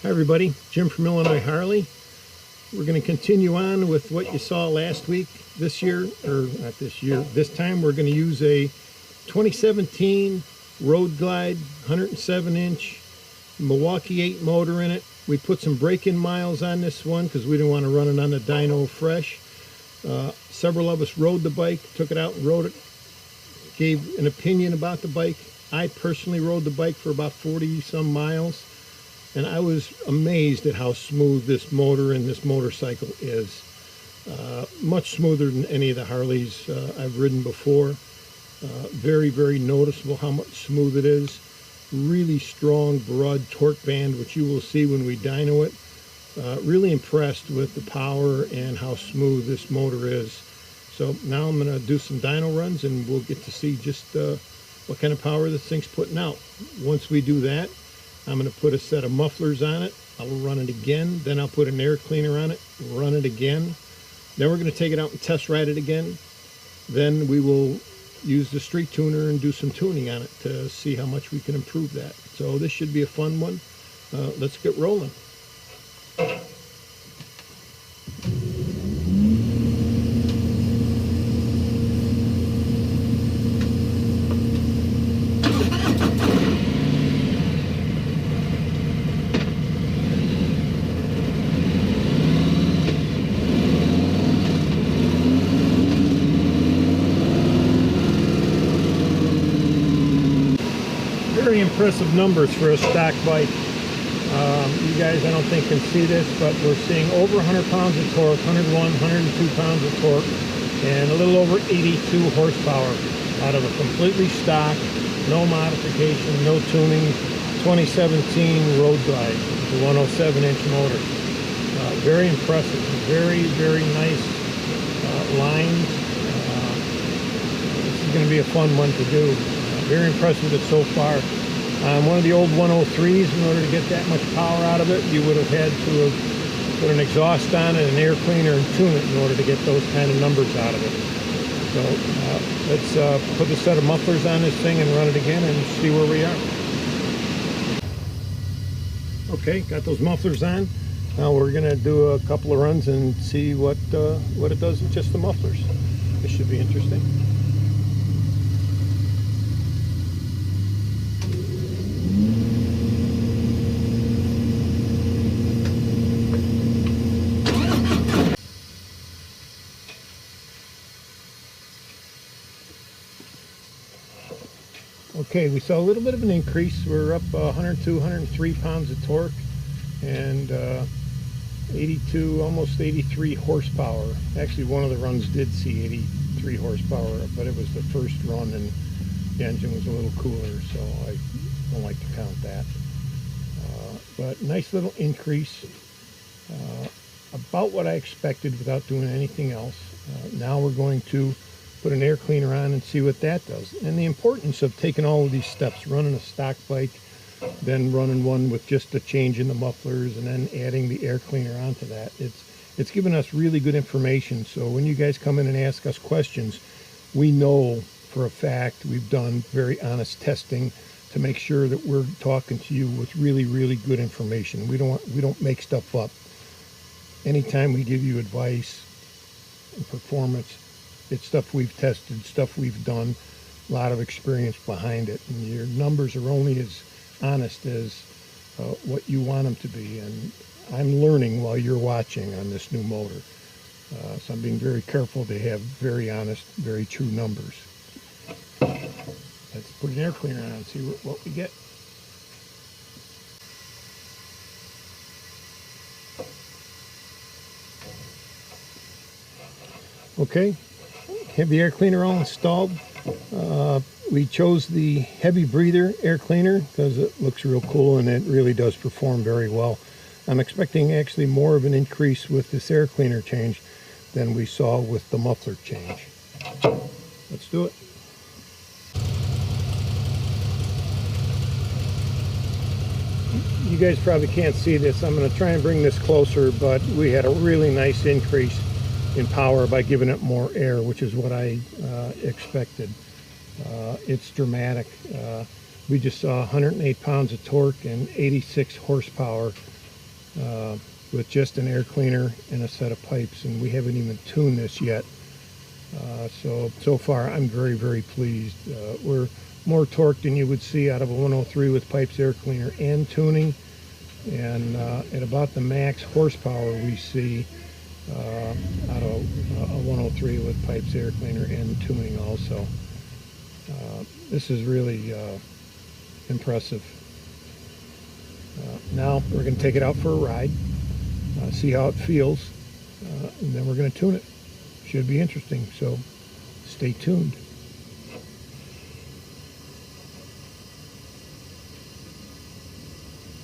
Hi everybody, Jim from Illinois Harley. We're going to continue on with what you saw last week. This year, or not this year, this time we're going to use a 2017 Road Glide 107-inch Milwaukee-eight motor in it. We put some break-in miles on this one because we didn't want to run it on the dyno fresh. Several of us rode the bike, took it out and rode it, gave an opinion about the bike. I personally rode the bike for about 40 some miles, and I was amazed at how smooth this motor and this motorcycle is. Much smoother than any of the Harleys I've ridden before. Very, very noticeable how much smooth it is. Really strong, broad torque band, which you will see when we dyno it. Really impressed with the power and how smooth this motor is. So now I'm going to do some dyno runs and we'll get to see just what kind of power this thing's putting out. Once we do that, I'm going to put a set of mufflers on it. I'll run it again. Then I'll put an air cleaner on it, run it again. Then we're going to take it out and test ride it again. Then we will use the street tuner and do some tuning on it to see how much we can improve that. So this should be a fun one. Let's get rolling. Very impressive numbers for a stock bike. You guys, I don't think can see this, but we're seeing over 100 pounds of torque, 101, 102 pounds of torque, and a little over 82 horsepower out of a completely stock, no modification, no tuning, 2017 Road Glide, the 107-inch motor. Very impressive, very, very nice lines. This is going to be a fun one to do. Very impressed with it so far. One of the old 103s, in order to get that much power out of it, you would have had to have put an exhaust on it, an air cleaner, and tune it in order to get those kind of numbers out of it. So let's put a set of mufflers on this thing and run it again and see where we are. Okay, got those mufflers on. Now we're going to do a couple of runs and see what it does with just the mufflers. This should be interesting. Okay, we saw a little bit of an increase. We're up 102, 103 pounds of torque and 82, almost 83 horsepower. Actually, one of the runs did see 83 horsepower, but it was the first run and the engine was a little cooler, so I don't like to count that. But nice little increase, about what I expected without doing anything else. Now we're going to put an air cleaner on and see what that does. And the importance of taking all of these steps, running a stock bike, then running one with just a change in the mufflers, and then adding the air cleaner onto that. It's given us really good information. So when you guys come in and ask us questions, we know for a fact we've done very honest testing to make sure that we're talking to you with really, really good information. We don't make stuff up. Anytime we give you advice and performance, it's stuff we've tested, stuff we've done, a lot of experience behind it. And your numbers are only as honest as what you want them to be. And I'm learning while you're watching on this new motor. So I'm being very careful to have very honest, very true numbers. Let's put an air cleaner on and see what we get. Okay. Have the air cleaner all installed. We chose the heavy breather air cleaner because it looks real cool and it really does perform very well. I'm expecting actually more of an increase with this air cleaner change than we saw with the muffler change. Let's do it. You guys probably can't see this. I'm going to try and bring this closer, but we had a really nice increase in power by giving it more air, which is what I expected. It's dramatic. We just saw 108 pounds of torque and 86 horsepower with just an air cleaner and a set of pipes, and we haven't even tuned this yet. So far I'm very pleased. We're more torque than you would see out of a 103 with pipes, air cleaner, and tuning, and at about the max horsepower we see out of a 103 with pipes, air cleaner, and tuning also. This is really impressive. Now we're going to take it out for a ride, see how it feels, and then we're going to tune it. Should be interesting, so stay tuned.